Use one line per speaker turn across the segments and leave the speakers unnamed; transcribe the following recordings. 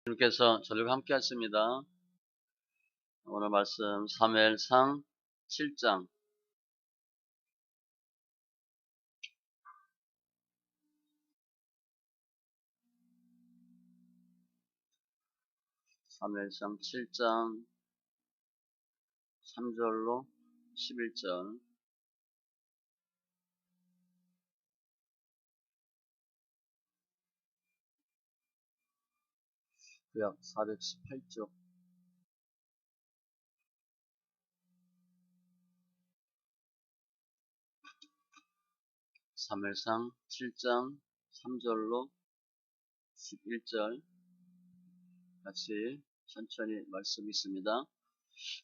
주님께서 저들과 함께 하십니다. 오늘 말씀 사무엘상 7장 사무엘상 7장 3절로 11절. 구약 418쪽. 사무엘상 7장 3절로 11절. 같이 천천히 말씀 있습니다.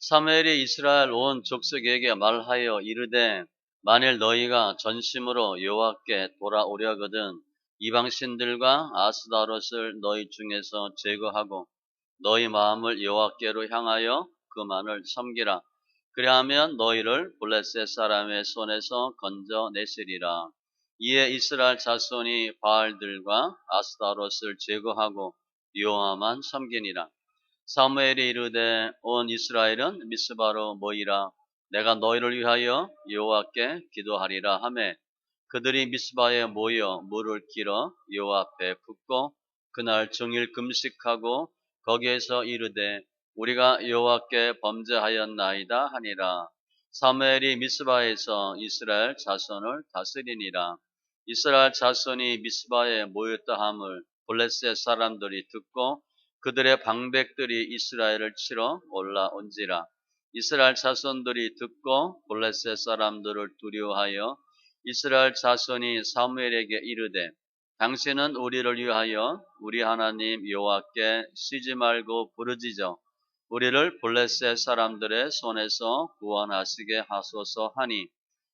사무엘이 이스라엘 온 족속에게 말하여 이르되 만일 너희가 전심으로 여호와께 돌아오려거든 이방신들과 아스다롯을 너희 중에서 제거하고 너희 마음을 여호와께로 향하여 그만을 섬기라. 그리하면 너희를 블레셋 사람의 손에서 건져내시리라. 이에 이스라엘 자손이 바알들과 아스다롯을 제거하고 여호와만 섬기니라. 사무엘이 이르되 온 이스라엘은 미스바로 모이라. 내가 너희를 위하여 여호와께 기도하리라 하매 그들이 미스바에 모여 물을 길어 여호와 앞에 붓고 그날 종일 금식하고 거기에서 이르되 우리가 여호와께 범죄하였나이다 하니라. 사무엘이 미스바에서 이스라엘 자손을 다스리니라. 이스라엘 자손이 미스바에 모였다 함을 블레셋 사람들이 듣고 그들의 방백들이 이스라엘을 치러 올라온지라. 이스라엘 자손들이 듣고 블레셋 사람들을 두려워하여 이스라엘 자손이 사무엘에게 이르되 당신은 우리를 위하여 우리 하나님 여호와께 쉬지 말고 부르짖어 우리를 블레셋 사람들의 손에서 구원하시게 하소서 하니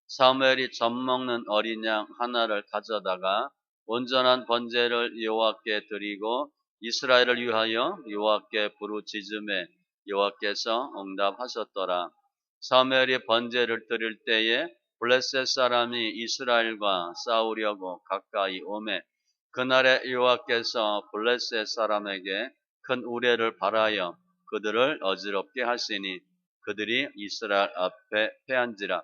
사무엘이 젖먹는 어린 양 하나를 가져다가 온전한 번제를 여호와께 드리고 이스라엘을 위하여 여호와께 부르짖음에 여호와께서 응답하셨더라. 사무엘이 번제를 드릴 때에 블레셋 사람이 이스라엘과 싸우려고 가까이 오매 그날에 여호와께서 블레셋 사람에게 큰 우레를 발하여 그들을 어지럽게 하시니 그들이 이스라엘 앞에 패한지라.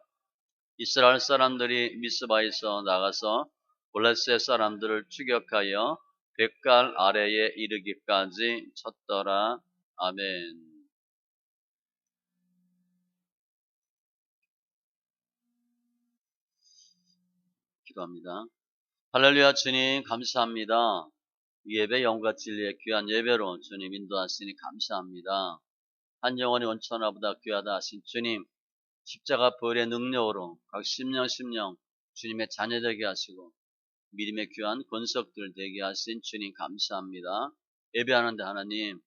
이스라엘 사람들이 미스바에서 나가서 블레셋 사람들을 추격하여 백갈 아래에 이르기까지 쳤더라. 아멘. 기도합니다. 할렐루야. 주님 감사합니다. 이 예배 영과 진리의 귀한 예배로 주님 인도하시니 감사합니다. 한 영혼이 원천하보다 귀하다 하신 주님, 십자가 부활의 능력으로 각 심령 주님의 자녀되게 하시고 믿음의 귀한 권석들 되게 하신 주님 감사합니다. 예배하는데 하나님,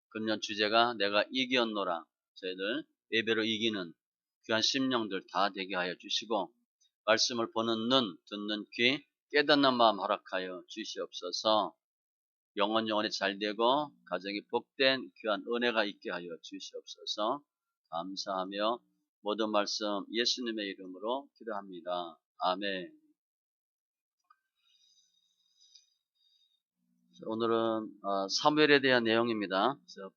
금년 주제가 내가 이기었노라. 저희들 예배로 이기는 귀한 심령들 다 되게 하여 주시고 말씀을 보는 눈, 듣는 귀, 깨닫는 마음 허락하여 주시옵소서. 영원히 잘되고 가정이 복된 귀한 은혜가 있게 하여 주시옵소서. 감사하며 모든 말씀 예수님의 이름으로 기도합니다. 아멘. 오늘은 사무엘에 대한 내용입니다.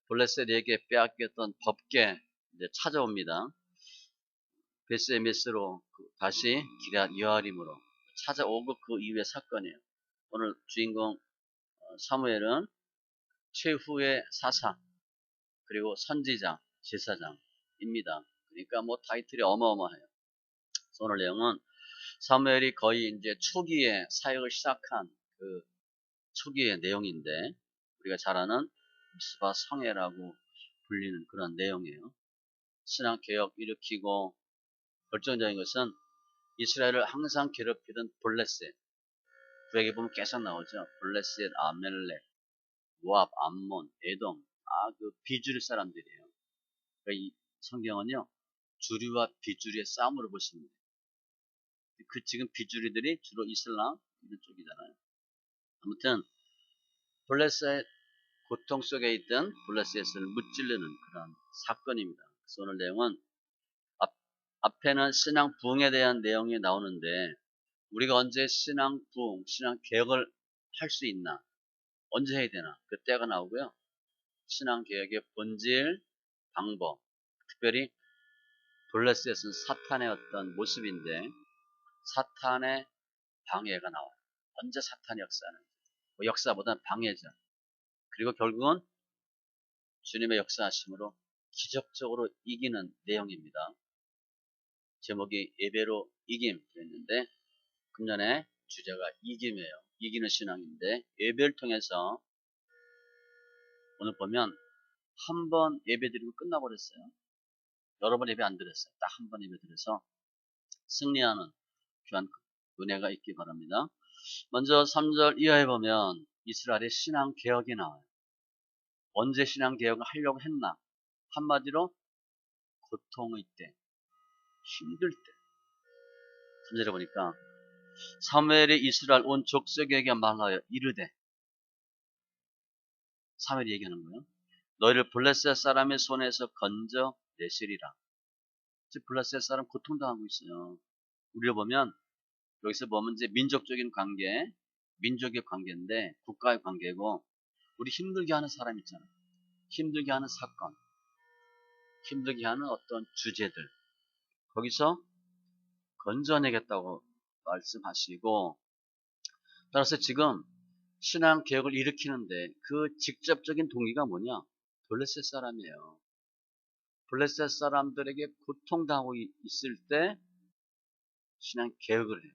블레셋에게 빼앗겼던 법궤 이제 찾아옵니다. 베스에메스로 다시 기럇 여아림으로 찾아오고 그 이후의 사건이에요. 오늘 주인공 사무엘은 최후의 사사 그리고 선지자, 제사장입니다. 그러니까 뭐 타이틀이 어마어마해요. 오늘 내용은 사무엘이 거의 이제 초기에 사역을 시작한 그 초기의 내용인데 우리가 잘 아는 미스바 성회라고 불리는 그런 내용이에요. 신앙 개혁 일으키고 결정적인 것은 이스라엘을 항상 괴롭히던 블레셋. 구약에 보면 계속 나오죠. 블레셋, 아멜렉, 모압, 암몬, 에돔. 그 비주류 사람들이에요. 그러니까 이 성경은요. 주류와 비주류의 싸움으로 보십니다. 지금 비주류들이 주로 이슬람 이런 쪽이잖아요. 아무튼 블레셋 고통 속에 있던 블레셋을 무찌르는 그런 사건입니다. 그래서 오늘 내용은 앞에는 신앙 부흥에 대한 내용이 나오는데 우리가 언제 신앙 부흥, 신앙 개혁을 할 수 있나? 언제 해야 되나? 그 때가 나오고요. 신앙개혁의 본질, 방법, 특별히 블레셋은 사탄의 어떤 모습인데 사탄의 방해가 나와요. 언제 사탄의 역사는? 역사보다는 방해죠. 그리고 결국은 주님의 역사하심으로 기적적으로 이기는 내용입니다. 제목이 예배로 이김이었는데 금년의 주제가 이김이에요. 이기는 신앙인데 예배를 통해서 오늘 보면 한 번 예배 드리고 끝나버렸어요. 여러 번 예배 안 드렸어요. 딱 한 번 예배 드려서 승리하는 귀한 은혜가 있기 바랍니다. 먼저 3절 이하에 보면 이스라엘의 신앙 개혁이 나와요. 언제 신앙 개혁을 하려고 했나? 한마디로 고통의 때, 힘들 때. 3절에 보니까 사무엘이 이스라엘 온 족속에게 말하여 이르되, 사무엘이 얘기하는 거예요. 너희를 블레셋 사람의 손에서 건져 내시리라. 지금 블레셋 사람 고통당하고 있어요. 우리가 보면 여기서 보면 이제 민족적인 관계, 민족의 관계인데 국가의 관계고 우리 힘들게 하는 사람 있잖아요. 힘들게 하는 사건, 힘들게 하는 어떤 주제들 거기서 건져내겠다고 말씀하시고 따라서 지금 신앙 개혁을 일으키는데 그 직접적인 동기가 뭐냐? 블레셋 사람이에요. 블레셋 사람들에게 고통당하고 있을 때 신앙 개혁을 해요.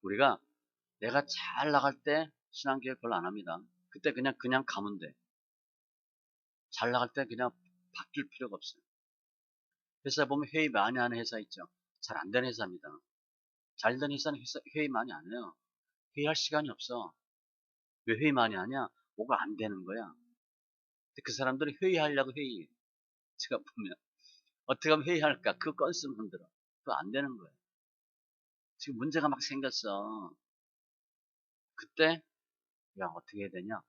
우리가 내가 잘 나갈 때 신앙 개혁 별로 안 합니다. 그때 그냥 가면 돼. 잘 나갈 때 그냥 바뀔 필요가 없어요. 회사 보면 회의 많이 하는 회사 있죠. 잘 안 되는 회사입니다. 잘 되는 회사는 회의 많이 안 해요. 회의할 시간이 없어. 왜 회의 많이 하냐? 뭐가 안 되는 거야. 근데 그 사람들이 회의하려고 회의해. 제가 보면 어떻게 하면 회의할까? 그 건씀 흔들어. 그거 안 되는 거예요. 지금 문제가 막 생겼어. 그때 야 어떻게 해야 되냐?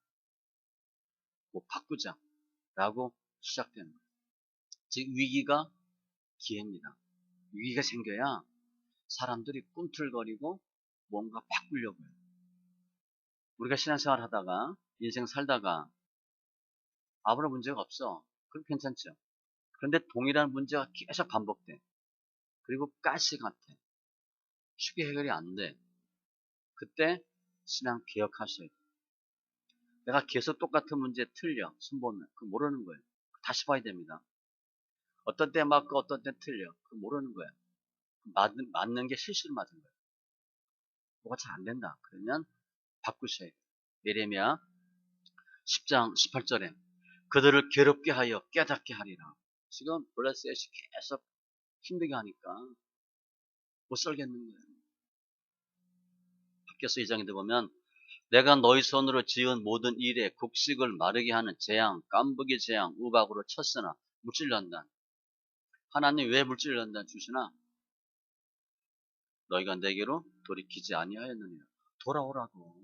뭐 바꾸자. 라고 시작되는 거예요. 즉 위기가 기회입니다. 위기가 생겨야 사람들이 꿈틀거리고 뭔가 바꾸려고 해요. 우리가 신앙생활 하다가 인생 살다가 아무런 문제가 없어. 그럼 괜찮죠. 그런데 동일한 문제가 계속 반복돼. 그리고 가시 같아. 쉽게 해결이 안 돼. 그때 신앙 개혁하셔야 돼. 내가 계속 똑같은 문제 틀려. 순보면. 그거 모르는 거예요. 다시 봐야 됩니다. 어떤 때 맞고 어떤 때 틀려. 그거 모르는 거예요. 맞는 게 실수로 맞은 거예요. 뭐가 잘 안 된다. 그러면 바꾸셔야 돼요. 예레미야 10장 18절에 그들을 괴롭게 하여 깨닫게 하리라. 지금 블레셋이 계속 힘들게 하니까 못 살겠는 거예요. 학교에서 2장에 보면 내가 너희 손으로 지은 모든 일에 곡식을 마르게 하는 재앙, 깐부기 재앙, 우박으로 쳤으나 물질난다. 하나님 왜 물질난다 주시나? 너희가 내게로 돌이키지 아니하였느니라. 돌아오라고.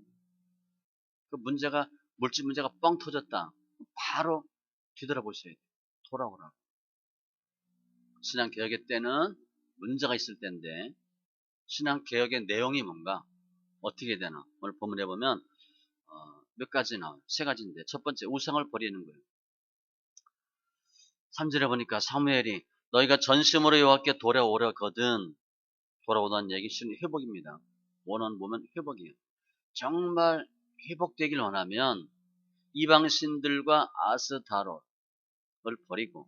그 문제가 물질 문제가 뻥 터졌다. 바로 뒤돌아보셔야 돼요. 돌아오라고. 신앙 개혁의 때는 문제가 있을 때인데 신앙 개혁의 내용이 뭔가 어떻게 되나? 오늘 본문에 보면 몇 가지 나와요. 세 가지인데 첫 번째 우상을 버리는 거예요. 3절에 보니까 사무엘이 너희가 전심으로 여호와께 돌아오려거든 돌아오다는 얘기 쉬운 회복입니다. 원어는 보면 회복이에요. 정말 회복되길 원하면 이방신들과 아스타롯을 버리고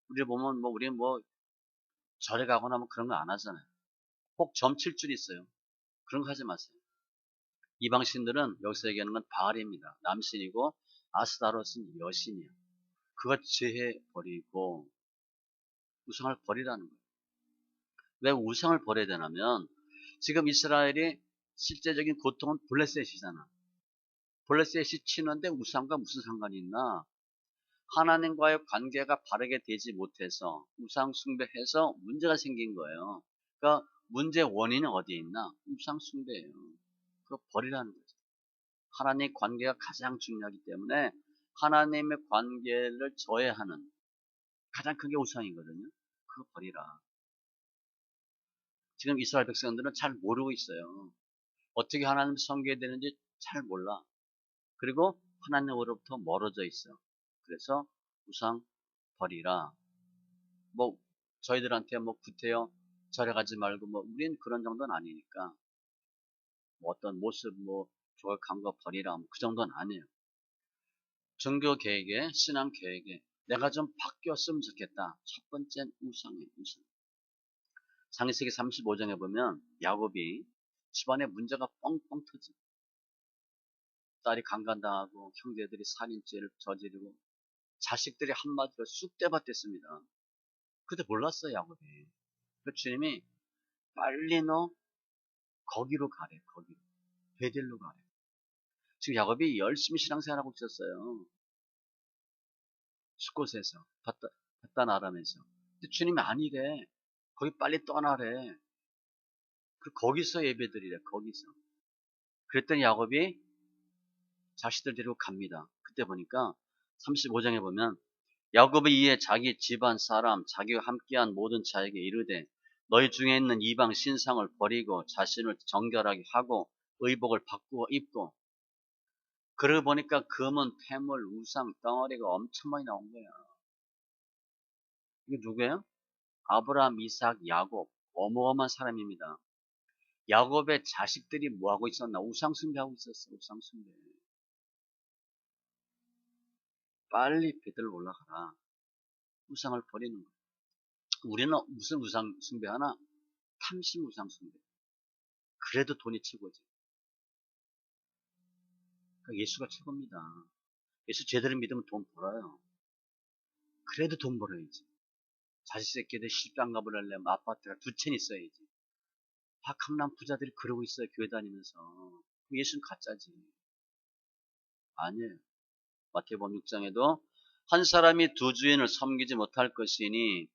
우리 보면 우리는 절에 가거나 그런 거 안 하잖아요. 꼭 점칠 줄 있어요. 그런 거 하지 마세요. 이방신들은 여기서 얘기하는 건 바알입니다. 남신이고 아스타롯은 여신이에요. 그거 제해버리고 우상을 버리라는 거예요. 왜 우상을 버려야 되냐면 지금 이스라엘이 실제적인 고통은 블레셋이잖아. 블레셋이 치는데 우상과 무슨 상관이 있나? 하나님과의 관계가 바르게 되지 못해서 우상 숭배해서 문제가 생긴 거예요. 그러니까 문제의 원인은 어디에 있나? 우상 숭배예요. 그거 버리라는 거죠. 하나님 관계가 가장 중요하기 때문에 하나님의 관계를 저해하는 가장 큰 게 우상이거든요. 그거 버리라. 지금 이스라엘 백성들은 잘 모르고 있어요. 어떻게 하나님 섬겨야 되는지 잘 몰라. 그리고 하나님으로부터 멀어져 있어. 그래서 우상 버리라. 뭐 저희들한테 뭐 구태여 절에 가지 말고 뭐 우린 그런 정도는 아니니까 뭐 어떤 모습 뭐 저걸 간거 버리라 뭐 그 정도는 아니에요. 종교 계획에 신앙 계획에 내가 좀 바뀌었으면 좋겠다. 첫 번째는 우상이에요. 우상. 창세기 35장에 보면 야곱이 집안에 문제가 뻥뻥 터져. 딸이 강간당하고 형제들이 살인죄를 저지르고 자식들이 한마디로 쑥대밭됐습니다. 그때 몰랐어요, 야곱이. 그 주님이 빨리 너 거기로 가래, 거기로. 베델로 가래. 지금 야곱이 열심히 신앙생활하고 있었어요. 숫곳에서, 바단 아람에서. 근데 주님이 아니래. 거기 빨리 떠나래. 거기서 예배드리래, 거기서. 그랬더니 야곱이 자식들 데리고 갑니다. 그때 보니까 35장에 보면 야곱이 이에 자기 집안 사람 자기와 함께한 모든 자에게 이르되 너희 중에 있는 이방 신상을 버리고 자신을 정결하게 하고 의복을 바꾸어 입고 그러고 보니까 금은 폐물 우상 덩어리가 엄청 많이 나온 거야. 이게 누구예요? 아브라함, 이삭, 야곱 어마어마한 사람입니다. 야곱의 자식들이 뭐하고 있었나? 우상 숭배하고 있었어. 우상 숭배. 빨리 베들로 올라가라. 우상을 버리는 거야. 우리는 무슨 우상 숭배하나? 탐심 우상 숭배. 그래도 돈이 최고지. 그러니까 예수가 최고입니다. 예수 제대로 믿으면 돈 벌어요. 그래도 돈 벌어야지. 자식 새끼들 시집장가 보려면 아파트가 2채는 있어야지. 박ham남 부자들이 그러고 있어요. 교회 다니면서. 예수는 가짜지. 아니에요. 마태복음 6장에도 한 사람이 두 주인을 섬기지 못할 것이니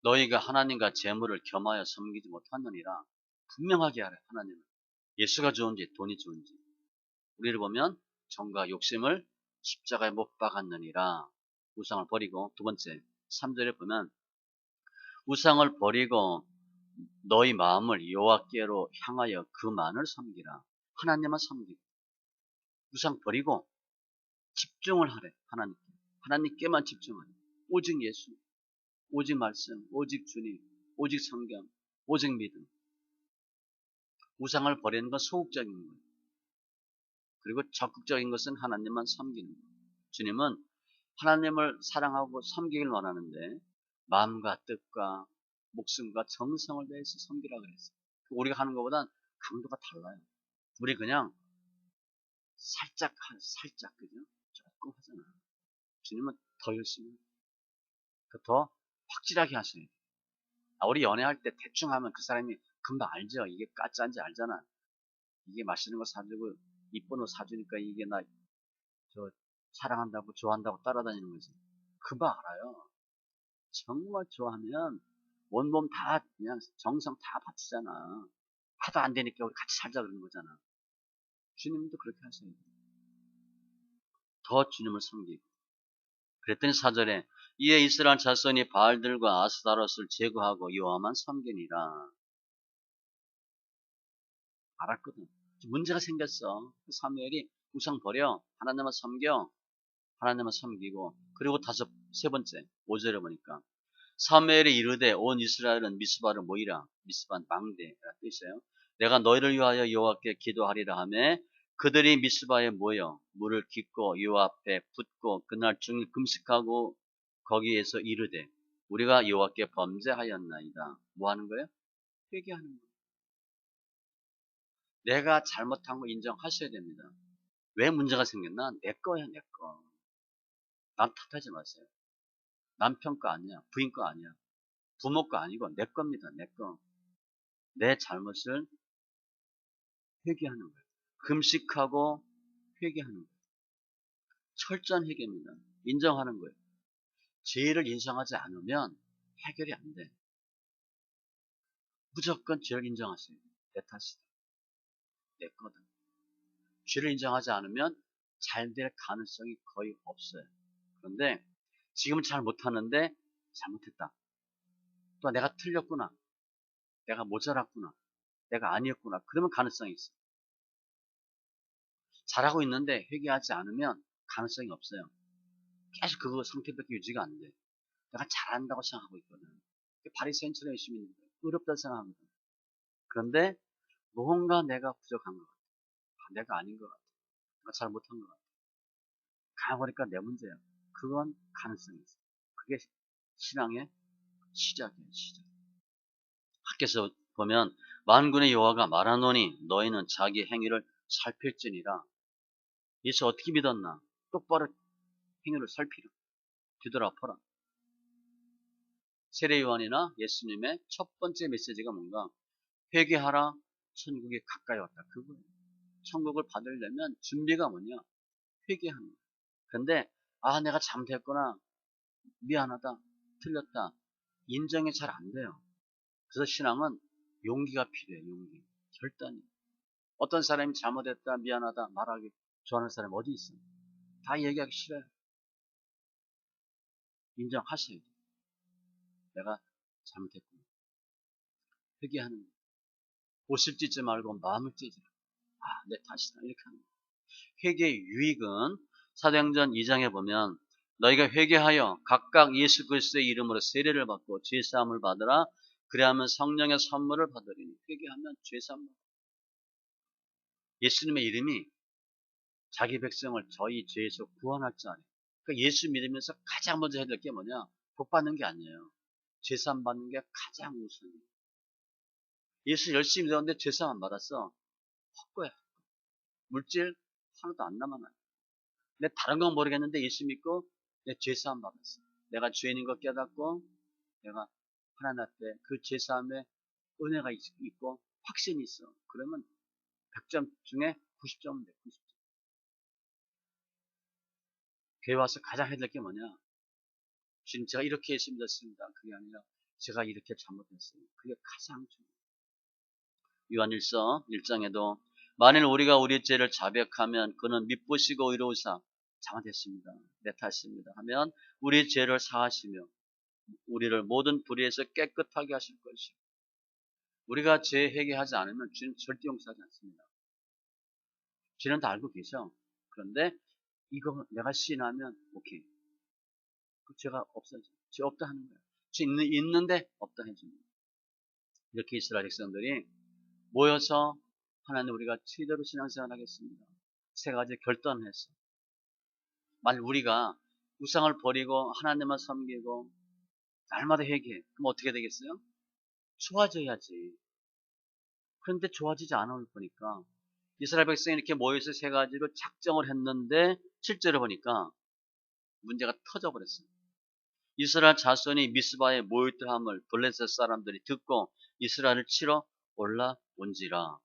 너희가 하나님과 재물을 겸하여 섬기지 못하느니라. 분명하게 하래 하나님은. 예수가 좋은지 돈이 좋은지. 우리를 보면 정과 욕심을 십자가에 못 박았느니라. 우상을 버리고 두 번째 3절에 보면 우상을 버리고 너희 마음을 여호와께로 향하여 그만을 섬기라. 하나님만 섬기라. 우상 버리고 집중을 하래. 하나님께. 하나님께만 집중하래. 오직 예수, 오직 말씀, 오직 주님, 오직 성경, 오직 믿음. 우상을 버리는 건 소극적인 거예요. 그리고 적극적인 것은 하나님만 섬기는 거예요. 주님은 하나님을 사랑하고 섬기길 원하는데 마음과 뜻과 목숨과 정성을 다해서 섬기라 그랬어요. 우리가 하는 것보단 강도가 달라요. 우리 그냥 살짝 그죠? 조금 하잖아. 주님은 더 열심히 더 확실하게 하셔야 돼요. 우리 연애할 때 대충 하면 그 사람이 금방 알죠. 이게 가짜인지 알잖아. 이게 맛있는 거 사주고 이쁜 옷 사주니까 이게 나 저 사랑한다고 좋아한다고 따라다니는 거지. 금방 알아요. 정말 좋아하면 온몸 다 그냥 정성 다 바치잖아. 하도 안 되니까 우리 같이 살자 그러는 거잖아. 주님도 그렇게 하셔야 돼요. 더 주님을 섬기고. 그랬더니 4절에 이에 이스라엘 자손이 바알들과 아스타롯을 제거하고 여호와만 섬기니라. 알았거든. 문제가 생겼어. 사무엘이 우상 버려. 하나님만 섬겨. 하나님만 섬기고. 그리고 세 번째 5절에 보니까 사무엘이 이르되 온 이스라엘은 미스바를 모이라. 미스바 망대라 뜻이에요. 내가 너희를 위하여 여호와께 기도하리라 하매 그들이 미스바에 모여 물을 깃고 여호와 앞에 붓고 그날 중일 금식하고 거기에서 이르되 우리가 여호와께 범죄하였나이다. 뭐 하는 거예요? 회개하는 거예요. 내가 잘못한 거 인정하셔야 됩니다. 왜 문제가 생겼나? 내 거야, 내 거. 남 탓하지 마세요. 남편 거 아니야. 부인 거 아니야. 부모 거 아니고 내 겁니다. 내 거. 내 잘못을 회개하는 거예요. 금식하고 회개하는 거예요. 철저한 회개입니다. 인정하는 거예요. 죄를 인정하지 않으면 해결이 안 돼. 무조건 죄를 인정하세요. 내 탓이다. 내 거다. 죄를 인정하지 않으면 잘 될 가능성이 거의 없어요. 그런데 지금은 잘 못하는데 잘못했다. 또 내가 틀렸구나. 내가 모자랐구나. 내가 아니었구나. 그러면 가능성이 있어. 잘하고 있는데 회개하지 않으면 가능성이 없어요. 계속 그 상태밖에 유지가 안 돼. 내가 잘한다고 생각하고 있거든. 바리새인처럼 열심히 있는 거예요. 어렵다 생각하거든. 그런데 뭔가 내가 부족한 것 같아. 내가 아닌 것 같아. 내가 잘 못한 것 같아. 가보니까 내 문제야. 그건 가능성이 있어. 그게 신앙의 시작이에요. 시작. 학교에서 보면 만군의 여호와가 말하노니 너희는 자기 행위를 살필지니라. 예수 어떻게 믿었나? 똑바로 행위를 살피라. 뒤돌아보라. 세례 요한이나 예수님의 첫 번째 메시지가 뭔가? 회개하라. 천국이 가까이 왔다. 그거예요. 천국을 받으려면 준비가 뭐냐? 회개하는 거예요. 근데 내가 잘못했구나. 미안하다. 틀렸다. 인정이 잘 안 돼요. 그래서 신앙은 용기가 필요해요. 용기. 결단이. 어떤 사람이 잘못했다, 미안하다 말하기 좋아하는 사람이 어디 있어? 다 얘기하기 싫어요. 인정하셔야 돼요. 내가 잘못했구나. 회개하는 거예요. 옷을 찢지 말고 마음을 찢으라. 내 탓이다. 이렇게 하는 거예요. 회개의 유익은 사도행전 2장에 보면 너희가 회개하여 각각 예수 그리스도의 이름으로 세례를 받고 죄사함을 받으라. 그래야만 성령의 선물을 받으리니. 회개하면 죄사함을. 예수님의 이름이 자기 백성을 저희 죄에서 구원할 줄 아네. 그러니까 예수 믿으면서 가장 먼저 해야 될 게 뭐냐? 복 받는 게 아니에요. 죄사함 받는 게 가장 우선이에요. 예수 열심히 믿었는데 죄사함 안 받았어. 헛거야. 물질 하나도 안 남아나요. 근데 다른 건 모르겠는데 예수 믿고 내 죄사함 받았어. 내가 죄인인 것 깨닫고 내가 하나님 앞에 그 죄사함에 은혜가 있고 확신이 있어. 그러면 100점 중에 90점은 돼. 90점. 교회 와서 가장 해야 될 게 뭐냐? 지금 제가 이렇게 예수 믿었습니다. 그게 아니라 제가 이렇게 잘못했어요. 그게 가장 중요해요. 요한일서 1장에도 만일 우리가 우리 죄를 자백하면 그는 미쁘시고 의로우사 잘못했습니다. 내 탓입니다. 하면 우리 죄를 사하시며 우리를 모든 불의에서 깨끗하게 하실 것이요. 우리가 죄 회개하지 않으면 주는 절대 용서하지 않습니다. 죄는 다 알고 계셔. 그런데 이거 내가 시인하면 오케이. 그 죄가 없어져. 죄 없다 하는 거야. 죄 있는데 없다 해주는 거야. 이렇게 이스라엘 백성들이 모여서 하나님 우리가 제대로 신앙생활 하겠습니다. 세 가지 결단을 했어. 만약 우리가 우상을 버리고 하나님만 섬기고 날마다 회개해. 그럼 어떻게 되겠어요? 좋아져야지. 그런데 좋아지지 않을 보니까 이스라엘 백성이 이렇게 모여서 세 가지로 작정을 했는데 실제로 보니까 문제가 터져버렸어요. 이스라엘 자손이 미스바에 모였더함을 블레셋 사람들이 듣고 이스라엘을 치러 올라온지라.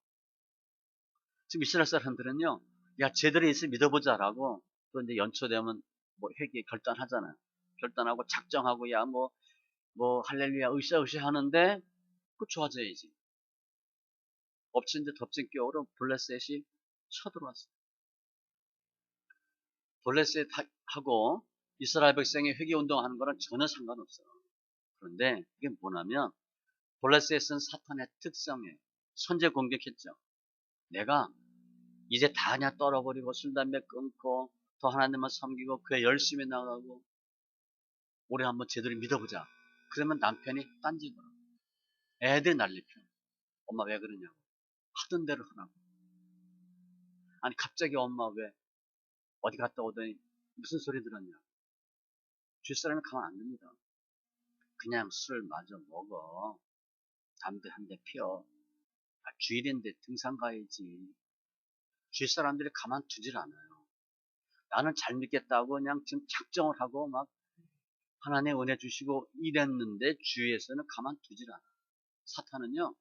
지금 이스라엘 사람들은요, 야, 제대로 예수 믿어보자라고 또 이제 연초되면 뭐 회개 결단하잖아요. 결단하고 작정하고 야, 뭐 할렐루야 으쌰으쌰 하는데 그 좋아져야지. 엎친 데 덮친 격으로 블레셋이 쳐들어왔어요. 블레셋하고 이스라엘 백성이 회개 운동하는 거랑 전혀 상관없어요. 그런데 이게 뭐냐면 블레셋은 사탄의 특성이에요. 선제 공격했죠. 내가 이제 다 그냥 떨어버리고 술 담배 끊고 더 하나님만 섬기고 그에 열심히 나가고 우리 한번 제대로 믿어보자. 그러면 남편이 딴짓거려. 애들 난리펴. 엄마 왜 그러냐고. 하던 대로 하라고. 아니 갑자기 엄마 왜 어디 갔다 오더니 무슨 소리 들었냐. 뒷사람이 가만 안 둡니다. 그냥 술 마저 먹어. 담배 한 대 피워. 주일인데 등산 가야지. 주위 사람들이 가만 두질 않아요. 나는 잘 믿겠다고 그냥 지금 작정을 하고 막 하나님 은혜 주시고 이랬는데 주위에서는 가만 두질 않아요. 사탄은요,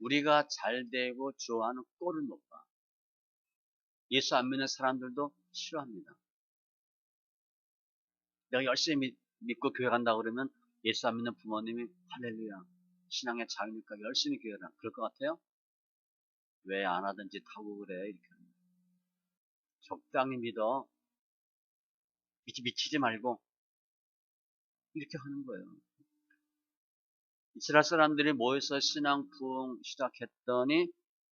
우리가 잘 되고 좋아하는 꼴을 못 봐. 예수 안 믿는 사람들도 싫어합니다. 내가 열심히 믿고 교회 간다 그러면 예수 안 믿는 부모님이 할렐루야 신앙의 자유니까 열심히 교회 가. 그럴 것 같아요? 왜 안 하든지 하고 그래 이렇게 합니다. 적당히 믿어. 미치지 말고 이렇게 하는 거예요. 이스라엘 사람들이 모여서 신앙 부흥 시작했더니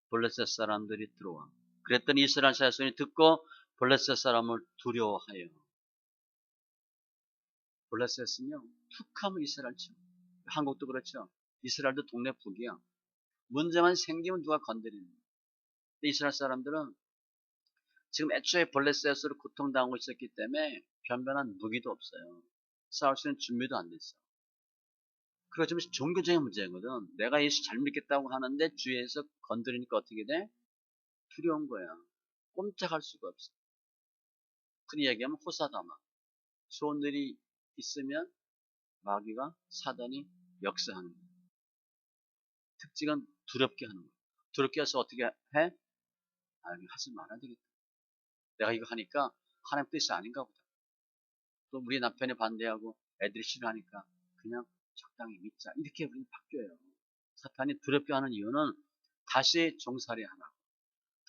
블레셋 사람들이 들어와. 그랬더니 이스라엘 자손이 듣고 블레셋 사람을 두려워하여. 블레셋은요, 툭하면 이스라엘 쳐. 한국도 그렇죠. 이스라엘도 동네 북이야. 문제만 생기면 누가 건드리는 거야. 근데 이스라엘 사람들은 지금 애초에 블레셋으로 고통당하고 있었기 때문에 변변한 무기도 없어요. 싸울 수 있는 준비도 안 됐어. 그거 좀 종교적인 문제거든. 내가 예수 잘 믿겠다고 하는데 주위에서 건드리니까 어떻게 돼? 두려운 거야. 꼼짝할 수가 없어. 흔히 얘기하면 호사다마. 좋은 일이 있으면 마귀가 사단이 역사하는 거야. 특징은 두렵게 하는 거야. 두렵게 해서 어떻게 해? 이거 하지 말아야 되겠다. 내가 이거 하니까 하나님 뜻이 아닌가 보다. 또 우리 남편이 반대하고 애들이 싫어하니까 그냥 적당히 믿자. 이렇게 우리는 바뀌어요. 사탄이 두렵게 하는 이유는 다시 종살이 하라고.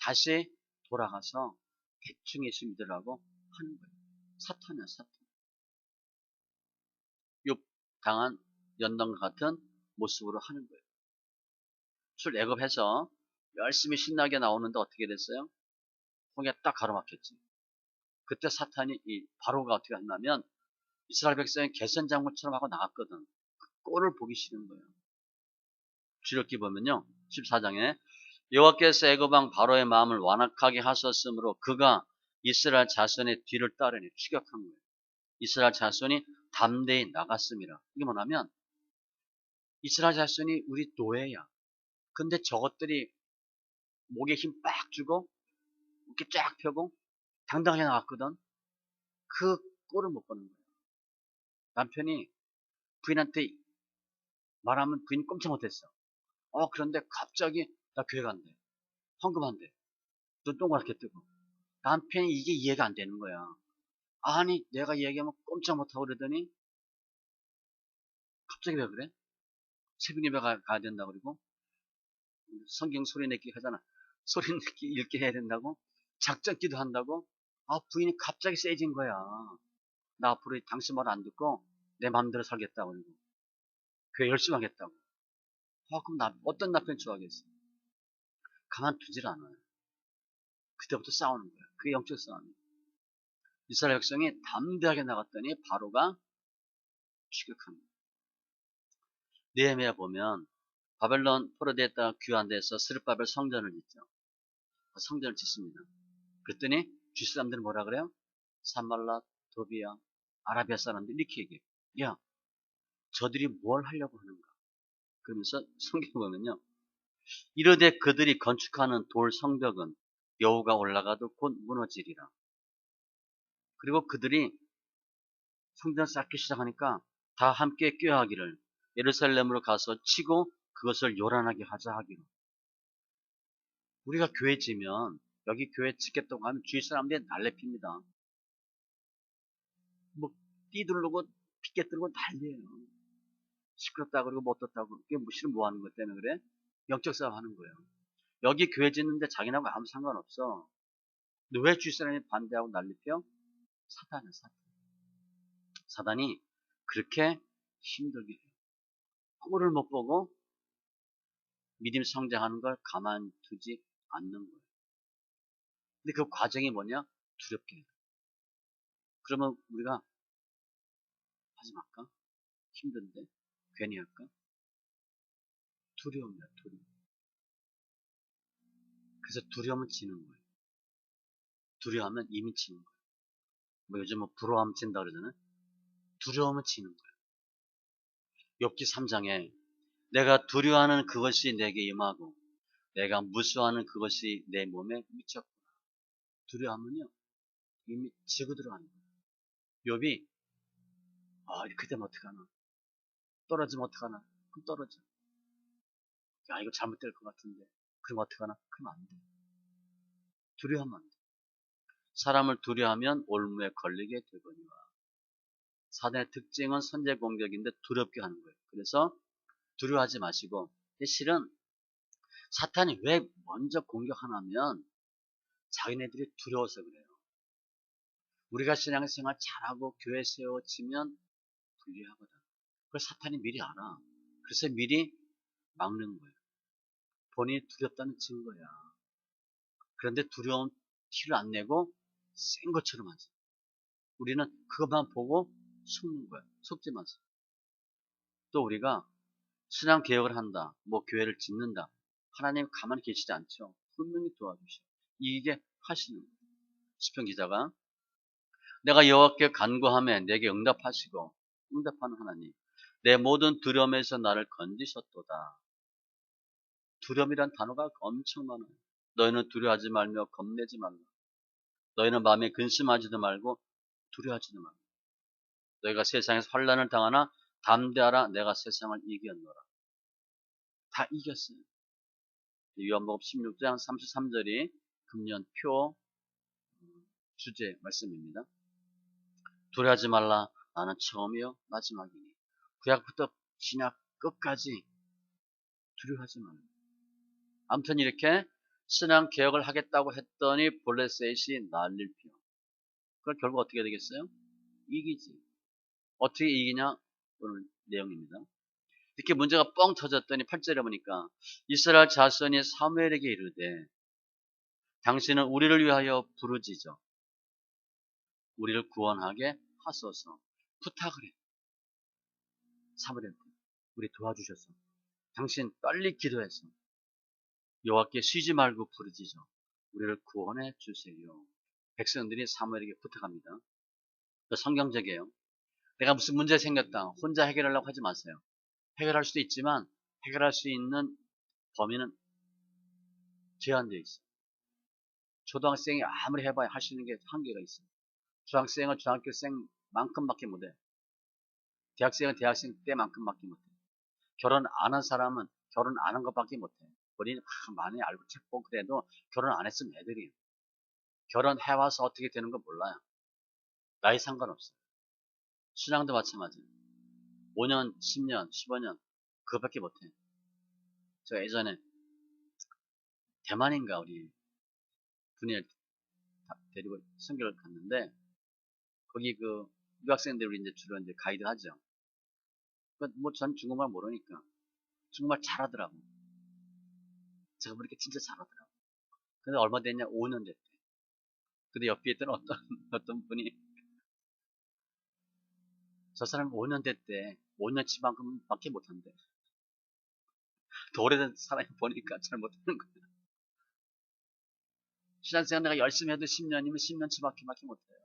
다시 돌아가서 대충 예수 믿으라고 하는 거예요. 사탄이야, 사탄. 욥 당한 연단과 같은 모습으로 하는 거예요. 출애굽해서 열심히 신나게 나오는데 어떻게 됐어요? 홍해 딱 가로막혔지. 그때 사탄이 이 바로가 어떻게 했냐면 이스라엘 백성이 개선장군처럼 하고 나갔거든. 그 꼴을 보기 싫은 거예요. 주력기 보면요. 14장에 여호와께서 애굽왕 바로의 마음을 완악하게 하셨으므로 그가 이스라엘 자손의 뒤를 따르니 추격한 거예요. 이스라엘 자손이 담대히 나갔습니다. 이게 뭐냐면 이스라엘 자손이 우리 노예야. 근데 저것들이 목에 힘 빡 주고 이렇게 쫙 펴고 당당하게 나갔거든. 그 꼴을 못 보는 거예요. 남편이 부인한테 말하면 부인이 꼼짝 못했어. 그런데 갑자기 나 교회 간대. 헌금한대. 눈 동그랗게 뜨고. 남편이 이게 이해가 안 되는 거야. 아니 내가 얘기하면 꼼짝 못하고 그러더니 갑자기 왜 그래? 새벽 예배 가야 된다고 그러고 성경 소리 내기 하잖아. 소리 내기 읽게 해야 된다고 작전기도 한다고 부인이 갑자기 세진 거야. 나 앞으로 당신 말 안 듣고 내 마음대로 살겠다고 그러고 교회 열심히 하겠다고. 그럼 어떤 남편 좋아하겠어? 가만두질 않아요. 그때부터 싸우는 거야. 그게 영적 싸움이야. 이스라엘 백성이 담대하게 나갔더니 바로가 추격합니다. 느헤미야 보면 바벨론 포로되어 있다가 귀환 돼서 스룹바벨 성전을 짓죠. 성전을 짓습니다. 그랬더니 주위 사람들은 뭐라 그래요? 산말랏, 도비야, 아라비아 사람들이 이렇게 얘기해요. 야, 저들이 뭘 하려고 하는가? 그러면서 성경 보면요. 이르되 그들이 건축하는 돌 성벽은 여호가 올라가도 곧 무너지리라. 그리고 그들이 성전 쌓기 시작하니까 다 함께 꾀하기를 예루살렘으로 가서 치고 그것을 요란하게 하자 하기로. 우리가 교회 지면 여기 교회 짓겠다고 하면 주위 사람들이 날래핍니다. 뭐 띠두르고 피켓 들고 난리예요. 시끄럽다 그러고 못 떴다고. 그게 무시를 뭐 하는 것 때문에 그래? 영적 싸움 하는 거예요. 여기 교회 짓는데 자기하고 아무 상관없어. 근데 왜 주위 사람이 반대하고 난리펴? 사단이야, 사단. 사단이 그렇게 힘들게 해요. 꼴을 못 보고 믿음 성장하는 걸 가만두지 않는 거예요. 근데 그 과정이 뭐냐? 두렵게 해요. 그러면 우리가 하지 말까? 힘든데? 괜히 할까? 두려움이야, 두려움. 그래서 두려움은 지는 거예요. 두려워하면 이미 지는 거예요. 뭐 요즘 부러워하면 진다 그러잖아요. 두려움은 지는 거예요. 욥기 3장에 내가 두려워하는 그것이 내게 임하고 내가 무수하는 그것이 내 몸에 미쳤구나. 두려워하면요 이미 지고 들어가는 거예요. 욥이 이렇게 되면 어떡하나, 떨어지면 어떡하나, 그럼 떨어져. 야 이거 잘못될 것 같은데 그럼 어떡하나, 그럼 안 돼. 두려워하면 안 돼. 사람을 두려워하면 올무에 걸리게 되거니와. 사단의 특징은 선제 공격인데 두렵게 하는 거예요. 그래서 두려워하지 마시고, 실은 사탄이 왜 먼저 공격하냐면 자기네들이 두려워서 그래요. 우리가 신앙생활 잘하고 교회 세워지면 불리하거든. 그걸 사탄이 미리 알아. 그래서 미리 막는 거예요. 본인이 두렵다는 증거야. 그런데 두려움 티를 안 내고 센 것처럼 하지. 우리는 그것만 보고 속는 거야. 속지 마세요. 또 우리가 신앙 개혁을 한다. 뭐 교회를 짓는다. 하나님 가만히 계시지 않죠. 분명히 도와주셔. 이게 하시는 거예요. 시편 기자가 내가 여호와께 간구하며 내게 응답하시고 응답하는 하나님. 내 모든 두려움에서 나를 건지셨도다. 두려움이란 단어가 엄청 많아요. 너희는 두려워하지 말며 겁내지 말라. 너희는 마음에 근심하지도 말고 두려워하지도 말라. 너희가 세상에서 환난을 당하나 담대하라. 내가 세상을 이겼노라. 다 이겼어요. 요한복음 16장 33절이 금년표 주제 말씀입니다. 두려워하지 말라. 나는 처음이요 마지막이니. 구약부터 신약 끝까지 두려워하지 말라. 아무튼 이렇게 신앙 개혁을 하겠다고 했더니 블레셋이 난리피요. 그럼 결국 어떻게 되겠어요? 이기지. 어떻게 이기냐? 오늘 내용입니다. 이렇게 문제가 뻥 터졌더니 8절에 보니까 이스라엘 자손이 사무엘에게 이르되 당신은 우리를 위하여 부르짖어 우리를 구원하게 하소서 부탁을 해. 사무엘한테 우리 도와주셔서 당신 빨리 기도해서 여호와께 쉬지 말고 부르짖어 우리를 구원해 주세요. 백성들이 사무엘에게 부탁합니다. 성경적이에요. 내가 무슨 문제 생겼다. 혼자 해결하려고 하지 마세요. 해결할 수도 있지만 해결할 수 있는 범위는 제한되어 있어요. 초등학생이 아무리 해봐야 할 수 있는 게 한계가 있어요. 중학생은 중학교생만큼밖에 못해. 대학생은 대학생 때만큼밖에 못해. 결혼 안 한 사람은 결혼 안 한 것밖에 못해. 본인이 많이 알고 책 보고 그래도 결혼 안 했으면 애들이에요. 결혼해와서 어떻게 되는 거 몰라요. 나이 상관없어요. 신앙도 마찬가지예요. 5년, 10년, 15년 그것밖에 못해. 제가 예전에 대만인가 우리 분이 데리고 선교를 갔는데 거기 그 유학생들이 이제 주로 이제 가이드 하죠. 뭐 전 중국말 모르니까 중국말 잘하더라고. 제가 보니까 진짜 잘하더라고. 근데 얼마 됐냐? 5년 됐대. 근데 옆에 있던 어떤 분이 저 사람 5년 됐대. 5년치만큼밖에 못한대. 더 오래된 사람이 보니까 잘 못하는 거야. 신앙생활 내가 열심히 해도 10년이면 10년치밖에 못해요.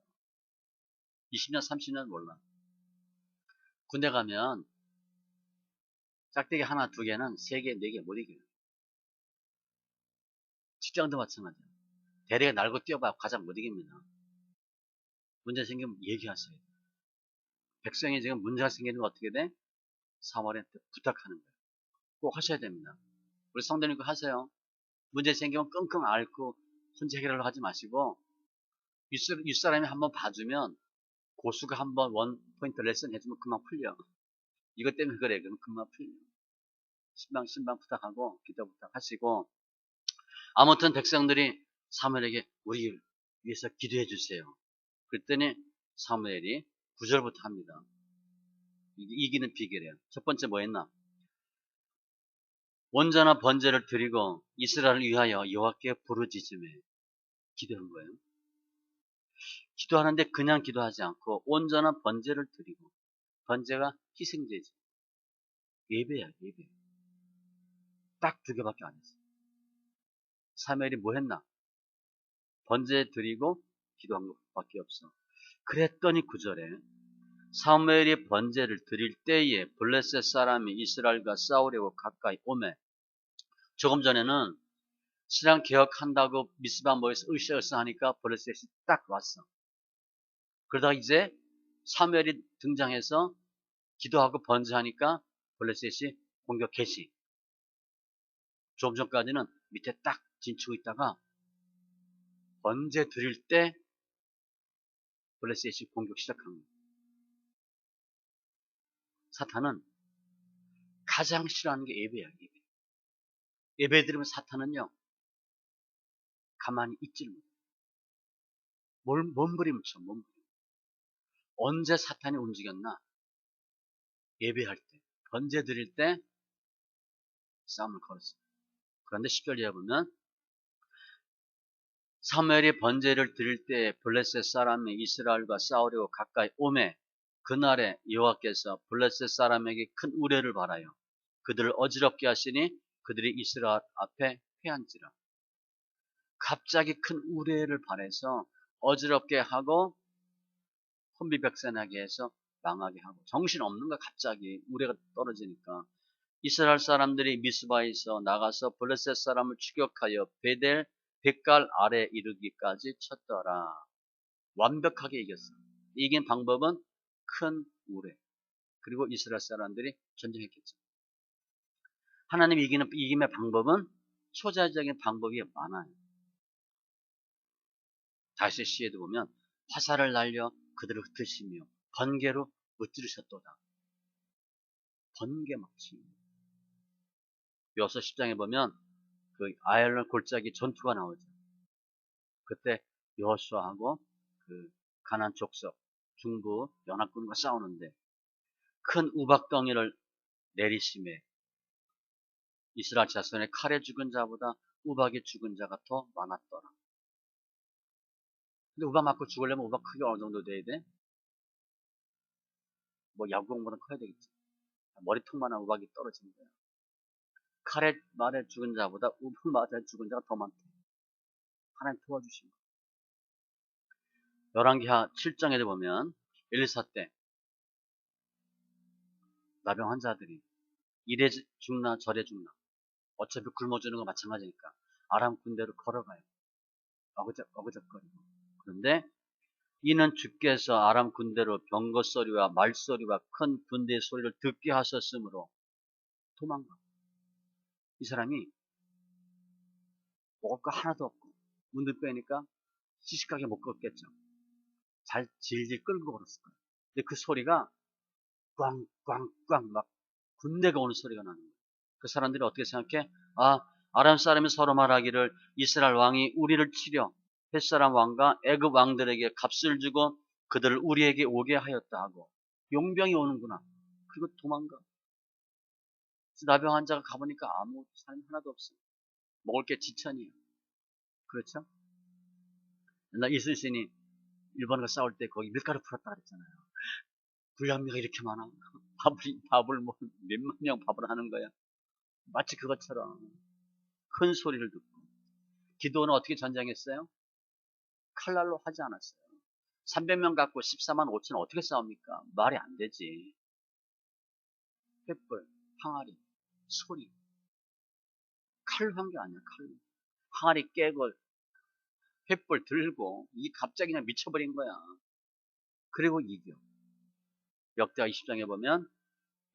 20년, 30년 몰라. 군대 가면 짝대기 하나, 두 개는 세 개, 네 개 못 이겨요. 직장도 마찬가지야. 대리가 날고 뛰어봐 가장 못 이깁니다. 문제 생기면 얘기하세요. 백성이 지금 문제가 생기는 거 어떻게 돼? 사모한테 부탁하는 거예요. 꼭 하셔야 됩니다. 우리 성도님 그거 하세요. 문제 생기면 끙끙 앓고 혼자 해결을 하지 마시고 윗사람이 한번 봐주면 고수가 한번 원 포인트 레슨 해주면 금방 풀려. 이것 때문에 그래. 그러면 금방 풀려. 신방 부탁하고 기도 부탁하시고 아무튼 백성들이 사무엘에게 우리 위해서 기도해 주세요. 그랬더니 사무엘이 9절부터 합니다. 이기는 비결이에요. 첫 번째 뭐 했나? 온전한 번제를 드리고 이스라엘을 위하여 여호와께 부르짖으며 기도한 거예요. 기도하는데 그냥 기도하지 않고 온전한 번제를 드리고 번제가 희생제지. 예배야 예배. 딱 두 개밖에 안 했어요. 사무엘이 뭐 했나? 번제 드리고 기도한 것밖에 없어. 그랬더니 9절에 사무엘이 번제를 드릴 때에 블레셋 사람이 이스라엘과 싸우려고 가까이 오매 조금 전에는 신앙 개혁한다고 미스바 모여서 으쌰으쌰 하니까 블레셋이 딱 왔어. 그러다가 이제 사무엘이 등장해서 기도하고 번제하니까 블레셋이 공격 개시. 조금 전까지는 밑에 딱 진치고 있다가 번제 드릴 때 블레셋이 공격 시작한 거예요. 사탄은 가장 싫어하는 게 예배야, 예배. 예배 드리면 사탄은요, 가만히 있지를 못해. 몸부림쳐, 몸부림. 언제 사탄이 움직였나? 예배할 때, 번제 드릴 때 싸움을 걸었어요. 그런데 10절 이하 보면 사무엘이 번제를 드릴 때 블레셋 사람이 이스라엘과 싸우려고 가까이 오매 그날에 여호와께서 블레셋 사람에게 큰 우레를 바라요. 그들을 어지럽게 하시니 그들이 이스라엘 앞에 패한지라. 갑자기 큰 우레를 바라서 어지럽게 하고 혼비백산하게 해서 망하게 하고, 정신없는 거야. 갑자기 우레가 떨어지니까 이스라엘 사람들이 미스바에서 나가서 블레셋 사람을 추격하여 베델 백갈 아래 이르기까지 쳤더라. 완벽하게 이겼어. 이긴 방법은 큰 우레, 그리고 이스라엘 사람들이 전쟁했겠죠. 하나님 이김의 방법은 초자적인 방법이 많아요. 다시 시에도 보면 화살을 날려 그들을 흩으시며 번개로 무찌르셨도다. 번개 막 치는. 여호수아 10장에 보면 그 아얄론 골짜기 전투가 나오죠. 그때 여호수아하고 그 가나안 족속 중부 연합군과 싸우는데 큰 우박덩이를 내리심에 이스라엘 자손의 칼에 죽은 자보다 우박에 죽은 자가 더 많았더라. 근데 우박 맞고 죽으려면 우박 크기가 어느 정도 돼야 돼? 뭐 야구공보다 커야 되겠지. 머리통만한 우박이 떨어지는 거야. 칼에 맞아 죽은 자보다 우박 맞아 죽은 자가 더 많대. 하나님 도와주신 거. 열왕기하 7장에도 보면 엘리사 때 나병 환자들이 이래 죽나 저래 죽나 어차피 굶어 주는 거 마찬가지니까 아람 군대로 걸어가요. 어그적거리고. 그런데 이는 주께서 아람 군대로 병거 소리와 말소리와 큰 군대의 소리를 듣게 하셨으므로 도망가. 이 사람이 먹을 거 하나도 없고 문득 빼니까 시식하게 못 걷겠죠. 잘 질질 끌고 걸었을 거예요. 근데 그 소리가 꽝꽝꽝 막 군대가 오는 소리가 나는 거예요. 그 사람들이 어떻게 생각해? 아, 아람 사람이 서로 말하기를 이스라엘 왕이 우리를 치려 햇사람 왕과 애굽 왕들에게 값을 주고 그들을 우리에게 오게 하였다 하고 용병이 오는구나. 그리고 도망가. 나병 환자가 가보니까 아무 사람이 하나도 없어. 먹을 게 지천이에요. 그렇죠? 옛날 이순신이 일본과 싸울 때 거기 밀가루 풀었다 그랬잖아요. 불량미가 이렇게 많아. 밥을 뭐 몇만 명 밥을 하는 거야. 마치 그것처럼 큰 소리를 듣고. 기도는 어떻게 전쟁했어요? 칼날로 하지 않았어요. 300명 갖고 14만 5천 어떻게 싸웁니까? 말이 안 되지. 횃불, 항아리, 소리. 칼로 한 게 아니야, 칼로. 항아리 깨고 횃불 들고 이 갑자기 그냥 미쳐버린 거야. 그리고 이겨. 역대하 20장에 보면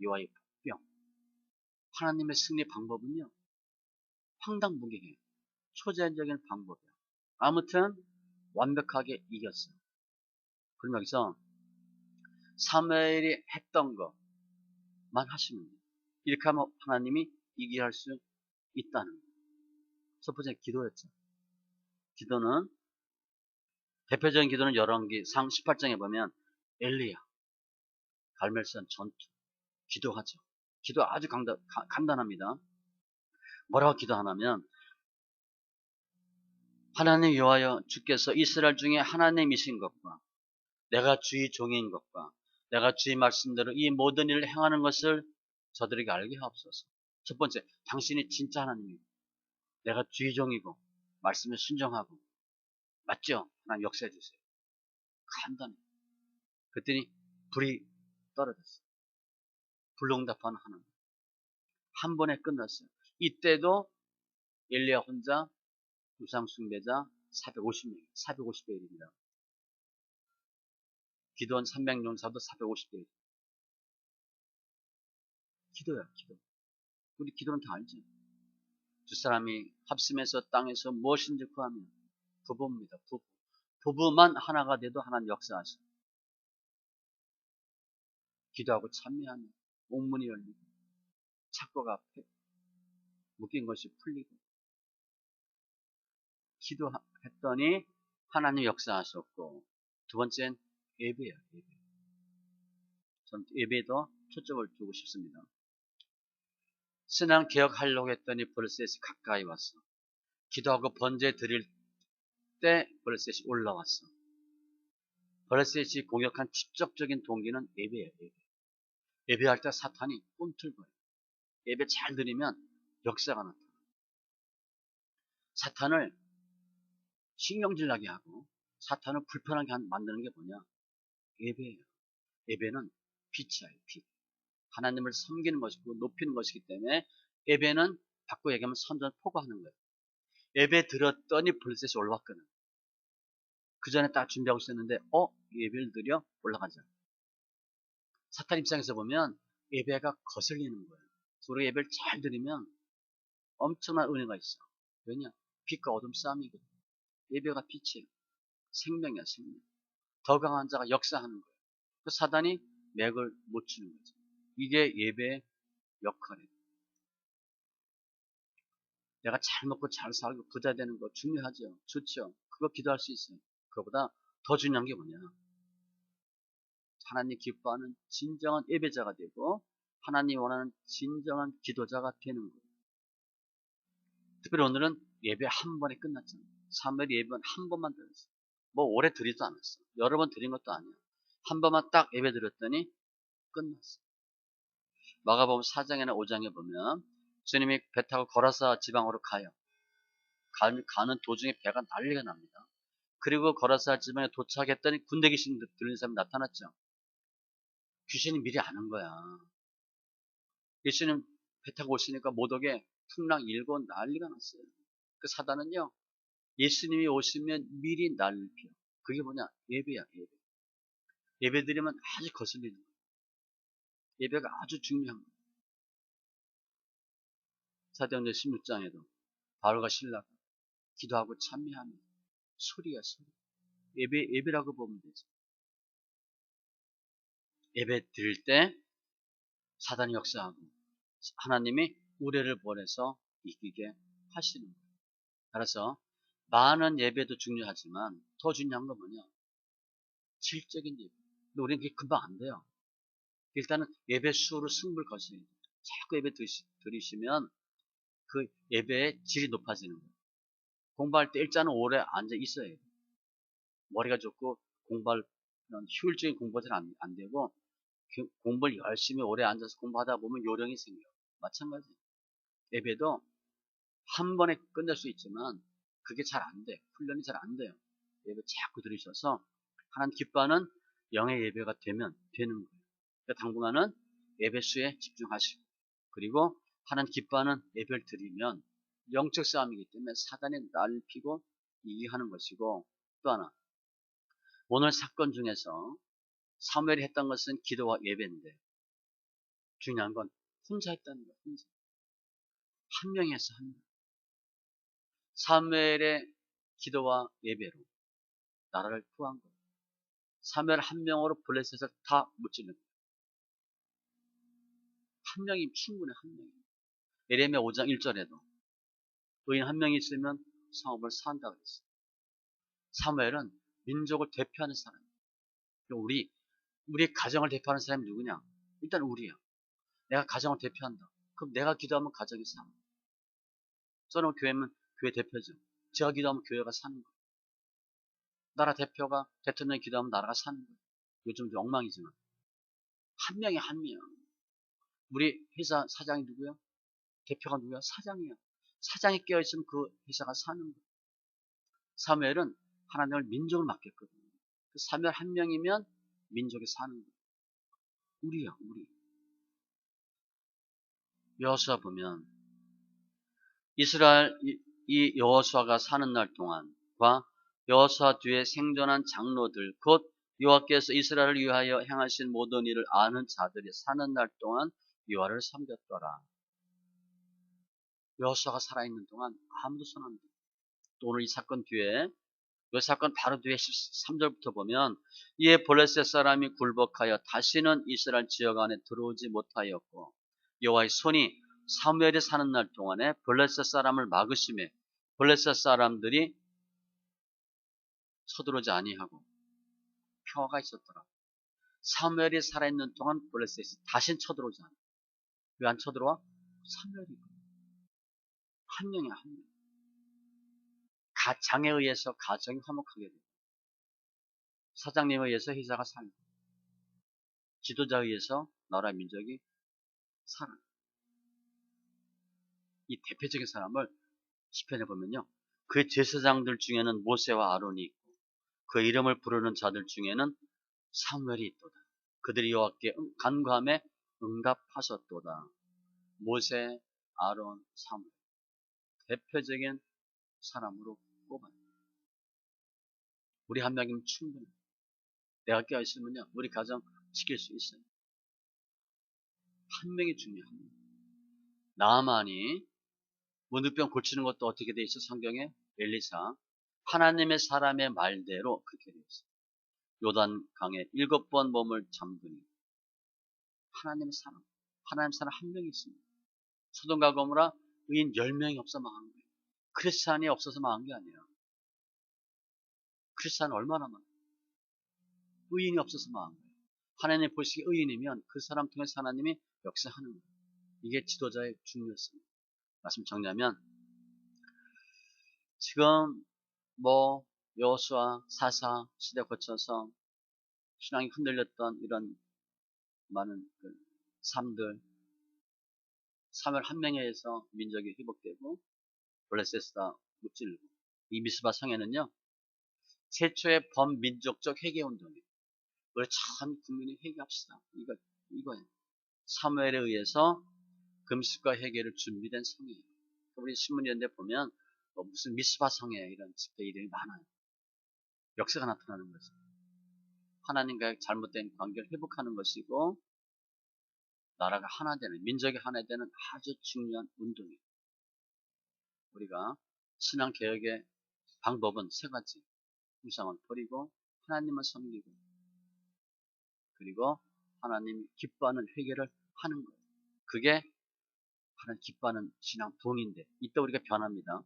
여호와의 복병. 하나님의 승리 방법은요. 황당무계해요. 초자연적인 방법이야. 아무튼 완벽하게 이겼어요. 그럼 여기서 사무엘이 했던 것만 하시면 돼요. 이렇게 하면 하나님이 이기게 할 수 있다는 거예요. 첫 번째 기도였죠. 기도는 대표적인 기도는 열왕기 상 18장에 보면 엘리야, 갈멜산 전투, 기도하죠. 기도 아주 간단합니다. 뭐라고 기도하냐면 하나님 여호와여 주께서 이스라엘 중에 하나님이신 것과 내가 주의 종인 것과 내가 주의 말씀대로 이 모든 일을 행하는 것을 저들에게 알게 하옵소서. 첫 번째, 당신이 진짜 하나님이고 내가 주의 종이고 말씀에 순종하고 맞죠? 하나님 역사해 주세요. 간단해. 그랬더니 불이 떨어졌어요. 불응답하는 하나님. 한 번에 끝났어요. 이때도 엘리야 혼자 우상 숭배자 450명, 450대 1입니다. 기도원 300용사도 450대 1. 기도야, 기도. 우리 기도는 다 알죠? 두 사람이 합심해서 땅에서 무엇인지 구하면 부부입니다. 부부. 부부만 하나가 돼도 하나님 역사하시고 기도하고 참여하면 옥문이 열리고 착고가 묶인 것이 풀리고 기도했더니 하나님 역사하셨고 두 번째는 예배야. 예배. 전 예배에도 초점을 두고 싶습니다. 신앙 개혁하려고 했더니 벌써 가까이 왔어. 기도하고 번제 드릴 그때 블레셋이 올라왔어. 블레셋이 공격한 직접적인 동기는 예배예요. 예배할 때 사탄이 꿈틀거려. 예배 잘 드리면 역사가 나타나. 사탄을 신경질 나게 하고 사탄을 불편하게 만드는 게 뭐냐? 예배예요. 예배는 빛이에요. 빛. 하나님을 섬기는 것이고 높이는 것이기 때문에 예배는 바꿔 얘기하면 선전을 포고하는 거예요. 예배 들었더니 블레셋이 올라왔거든. 그 전에 딱 준비하고 있었는데 예배를 드려 올라가자. 사탄 입장에서 보면 예배가 거슬리는 거예요. 우리가 예배를 잘 드리면 엄청난 은혜가 있어. 왜냐? 빛과 어둠 싸움이거든. 예배가 빛이에요. 생명이야, 생명. 더 강한 자가 역사하는 거예요. 그 사단이 맥을 못 추는 거죠. 이게 예배의 역할이에요. 내가 잘 먹고 잘 살고 부자 되는 거 중요하죠. 좋죠. 그거 기도할 수 있어요. 그거보다 더 중요한 게 뭐냐? 하나님 기뻐하는 진정한 예배자가 되고 하나님 원하는 진정한 기도자가 되는 거예요. 특별히 오늘은 예배 한 번에 끝났잖아요. 3일 예배는 한 번만 드렸어요. 뭐 오래 드리지도 않았어. 여러 번 드린 것도 아니야. 한 번만 딱 예배 드렸더니 끝났어. 마가복음 4장이나 5장에 보면 주님이 배 타고 거라사 지방으로 가요. 가는 도중에 배가 난리가 납니다. 그리고 거라사 지방에 도착했더니 군대 귀신 들린 사람이 나타났죠. 귀신이 미리 아는 거야. 예수님 배 타고 오시니까 모독에 풍랑 일고 난리가 났어요. 그 사단은요, 예수님이 오시면 미리 난리를 피워. 그게 뭐냐? 예배야, 예배. 예배 드리면 아주 거슬리는 거예요. 예배가 아주 중요한 거예요. 사도행전 16장에도 바울과 실라가 기도하고 찬미하며 소리야, 소리. 예배라고 보면 되죠. 예배 드릴 때 사단이 역사하고 하나님이 우레를 보내서 이기게 하시는 거예요. 따라서 많은 예배도 중요하지만 더 중요한 건 뭐냐? 질적인 예배. 근데 우리는 그게 금방 안 돼요. 일단은 예배 수로 승부를 거셔야 돼요. 자꾸 예배 드리시면 그 예배의 질이 높아지는 거예요. 공부할 때 일단은 오래 앉아 있어야 돼요. 머리가 좋고 공부할 그런 효율적인 공부가 잘 안 되고 공부를 열심히 오래 앉아서 공부하다 보면 요령이 생겨요. 마찬가지예요. 예배도 한 번에 끝낼 수 있지만 그게 잘 안 돼. 훈련이 잘 안 돼요. 예배 자꾸 들으셔서 하나님 기뻐하는 영의 예배가 되면 되는 거예요. 그러니까 당분간은 예배 수에 집중하시고 그리고 하나님 기뻐하는 예배를 드리면 영적 싸움이기 때문에 사단의 날을 피고 이기하는 것이고 또 하나 오늘 사건 중에서 사무엘이 했던 것은 기도와 예배인데 중요한 건 혼자 했다는 거예요. 혼자. 한 명이 했어. 한 명. 사무엘의 기도와 예배로 나라를 구한 거예요. 사무엘 한 명으로 블레셋을 다 무찌는 거예요. 한 명이 충분해. 한 명이. 예레미야 5장 1절에도 의인 한 명이 있으면 성읍을 산다 그랬어요. 사무엘은 민족을 대표하는 사람이에요. 우리 가정을 대표하는 사람이 누구냐? 일단 우리야. 내가 가정을 대표한다. 그럼 내가 기도하면 가정이 사는 거예요. 저는 교회면 교회 대표죠. 제가 기도하면 교회가 사는 거예요. 나라 대표가 대통령이 기도하면 나라가 사는 거예요. 요즘 좀 엉망이지만 한 명이 한 명. 우리 회사 사장이 누구야? 대표가 누구야? 사장이야. 사장이 깨어있으면 그 회사가 사는 거예요. 사무엘은 하나님을 민족을 맡겼거든요. 그 사무엘 한 명이면 민족이 사는 거예요. 우리야, 우리. 여호수아 보면 이스라엘 이 여호수아가 사는 날 동안과 여호수아 뒤에 생존한 장로들 곧 여호와께서 이스라엘을 위하여 행하신 모든 일을 아는 자들이 사는 날 동안 여호와를 섬겼더라. 여호수아가 살아있는 동안 아무도 손 안 대. 또 오늘 이 사건 뒤에 이 사건 바로 뒤에 13절부터 보면 이에 블레셋 사람이 굴복하여 다시는 이스라엘 지역 안에 들어오지 못하였고 여호와의 손이 사무엘이 사는 날 동안에 블레셋 사람을 막으심에 블레셋 사람들이 서두르지 아니하고 평화가 있었더라. 사무엘이 살아있는 동안 블레셋이 다신 쳐들어오지 않아. 왜 안 쳐들어와? 사무엘이 한 명이야, 한 명. 장에 의해서 가정이 화목하게 되고, 사장님에 의해서 회사가 살고, 지도자에 의해서 나라 민족이 살아. 이 대표적인 사람을 시편에 보면요, 그 제사장들 중에는 모세와 아론이 있고, 그 이름을 부르는 자들 중에는 사무엘이 있도다. 그들이 여호와께 간구함에 응답하셨도다. 모세, 아론, 사무엘, 대표적인 사람으로 꼽아요. 우리 한 명이면 충분해. 내가 깨어있으면요, 우리 가정 지킬 수 있어요. 한 명이 중요해. 한 명. 나아만이 문득병 고치는 것도 어떻게 돼 있어? 성경에 엘리사, 하나님의 사람의 말대로 그렇게 돼 있어. 요단 강에 7번 몸을 잠그니 하나님의 사람, 하나님 사람 한 명이 있습니다. 소돔과 고모라 의인 10명이 없어 망한 거예요. 크리스찬이 없어서 망한 게 아니에요. 크리스찬 얼마나 많아요. 의인이 없어서 망한 거예요. 하나님 보시기에 의인이면 그 사람 통해서 하나님이 역사하는 거예요. 이게 지도자의 중요성입니다. 말씀 정리하면 지금 여호수아, 사사 시대 거쳐서 신앙이 흔들렸던 이런 많은 삶들, 사무엘 한 명에 의해서 민족이 회복되고 블레셋다 무찔르고, 이 미스바 성에는요 최초의 범민족적 회개운동이에요. 우리 참 국민이 회개합시다. 이거예요. 사무엘에 의해서 금식과 회개를 준비된 성이에요. 우리 신문 이런 데 보면 무슨 미스바 성에 이런 집회 이름이 많아요. 역사가 나타나는 거죠. 하나님과의 잘못된 관계를 회복하는 것이고 나라가 하나 되는, 민족이 하나 되는 아주 중요한 운동이에요. 우리가 신앙개혁의 방법은 세 가지. 우상을 버리고 하나님을 섬기고, 그리고 하나님 기뻐하는 회개를 하는 거예요. 그게 하나님 기뻐하는 신앙 부흥인데, 이때 우리가 변합니다.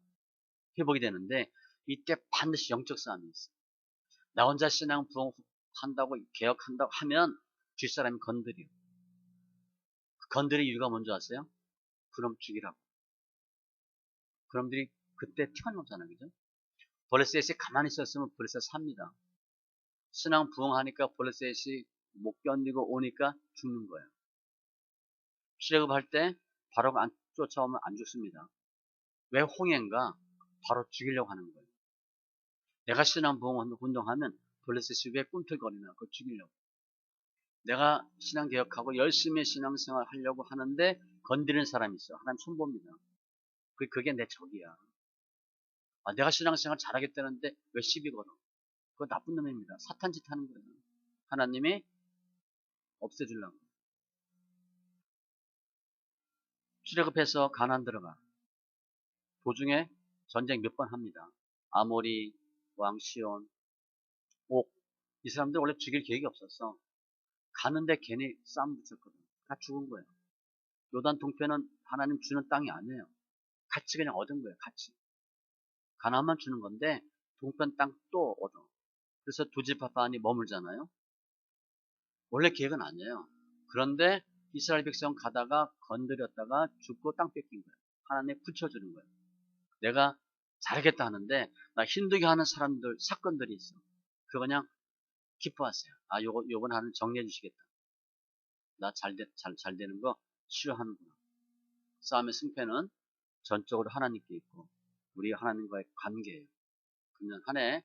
회복이 되는데 이때 반드시 영적 싸움이 있어요. 나 혼자 신앙 부흥한다고 개혁한다고 하면 뒷사람이 건드려. 그 건드릴 이유가 뭔지 아세요? 그럼 죽이라고. 그놈들이 그때 튀어나오잖아요. 그죠? 블레셋이 가만히 있었으면 블레셋 삽니다. 신앙 부흥하니까 블레셋이 못 견디고 오니까 죽는 거예요. 출애굽할 때 바로가 안 쫓아오면 안 죽습니다. 왜 홍해인가? 바로 죽이려고 하는 거예요. 내가 신앙 부흥 운동하면 블레셋이 왜 꿈틀거리나? 그걸 죽이려고. 내가 신앙 개혁하고 열심히 신앙생활 하려고 하는데 건드리는 사람이 있어요. 하나님 손봅니다. 그게 내 적이야. 내가 신앙생활 잘하겠다는데 왜 시비 걸어? 그거 나쁜 놈입니다. 사탄 짓 하는 거예요. 하나님이 없애주려고. 출애굽해서 가나안 들어가. 도중에 전쟁 몇 번 합니다. 아모리, 왕 시온, 옥. 이 사람들 원래 죽일 계획이 없었어. 가는데 괜히 싸움 붙였거든. 다 죽은 거예요. 요단 동편은 하나님 주는 땅이 아니에요. 같이 그냥 얻은 거예요. 같이. 가나안만 주는 건데 동편 땅 또 얻어. 그래서 두 집 합반이 머물잖아요. 원래 계획은 아니에요. 그런데 이스라엘 백성 가다가 건드렸다가 죽고 땅 뺏긴 거예요. 하나님 붙여주는 거예요. 내가 잘하겠다 하는데 나 힘들게 하는 사람들, 사건들이 있어. 그거 그냥 기뻐하세요. 요번 하나님 정리해 주시겠다. 나 잘 되는 거 싫어하는구나. 싸움의 승패는 전적으로 하나님께 있고 우리 하나님과의 관계예요. 그러면 한 해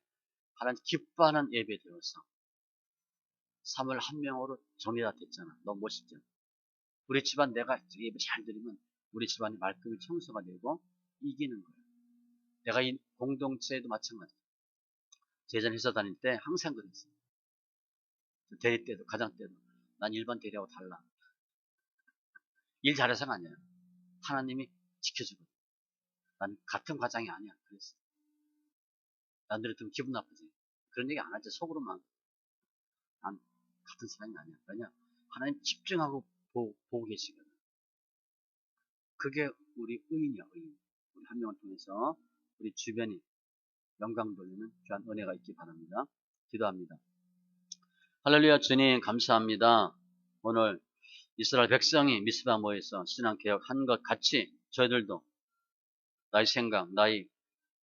하나님 기뻐하는 예배 드려서 3월 한 명으로 정리가 됐잖아. 너무 멋있죠? 우리 집안 내가 예배 잘 드리면 우리 집안이 말끔히 청소가 되고 이기는 거예요. 내가 이 공동체에도 마찬가지예요. 예전 회사 다닐 때 항상 그랬어요. 대리 때도 가장 때도 난 일반 대리하고 달라. 일 잘해서가 아니에요. 하나님이 지켜주거든. 난 같은 과장이 아니야. 그랬어. 남들이 들으면 기분 나쁘지. 그런 얘기 안 하지. 속으로만. 난 같은 사람이 아니야. 왜냐? 하나님 집중하고 보고 계시거든. 그게 우리 의인이야. 의인. 우리 한 명을 통해서 우리 주변이 영광 돌리는 귀한 은혜가 있기 바랍니다. 기도합니다. 할렐루야. 주님 감사합니다. 오늘 이스라엘 백성이 미스바 모여서 신앙개혁한 것 같이 저희들도 나의 생각, 나의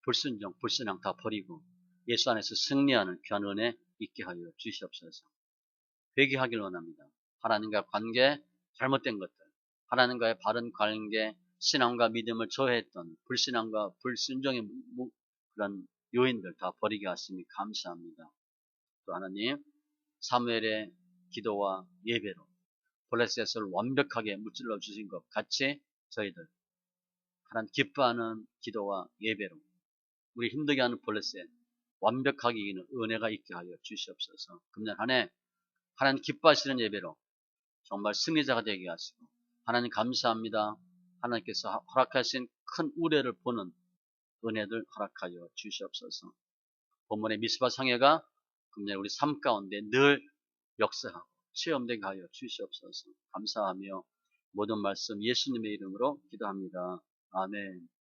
불순종, 불신앙 다 버리고 예수 안에서 승리하는 귀한 은혜 있게 하여 주시옵소서. 회개하길 원합니다. 하나님과 관계, 잘못된 것들, 하나님과의 바른 관계, 신앙과 믿음을 저해했던 불신앙과 불순종의 그런 요인들 다 버리게 하시니 감사합니다. 또 하나님, 사무엘의 기도와 예배로 블레셋을 완벽하게 무찔러 주신 것 같이 저희들 하나님 기뻐하는 기도와 예배로 우리 힘들게 하는 블레셋 완벽하게 이기는 은혜가 있게 하여 주시옵소서. 금년 한 해 하나님 기뻐하시는 예배로 정말 승리자가 되게 하시고 하나님 감사합니다. 하나님께서 허락하신 큰 우레를 보는 은혜들 허락하여 주시옵소서. 본문의 미스바 상회가 금년 우리 삶 가운데 늘 역사하고 체험되게 하여 주시옵소서. 감사하며 모든 말씀 예수님의 이름으로 기도합니다. 아멘.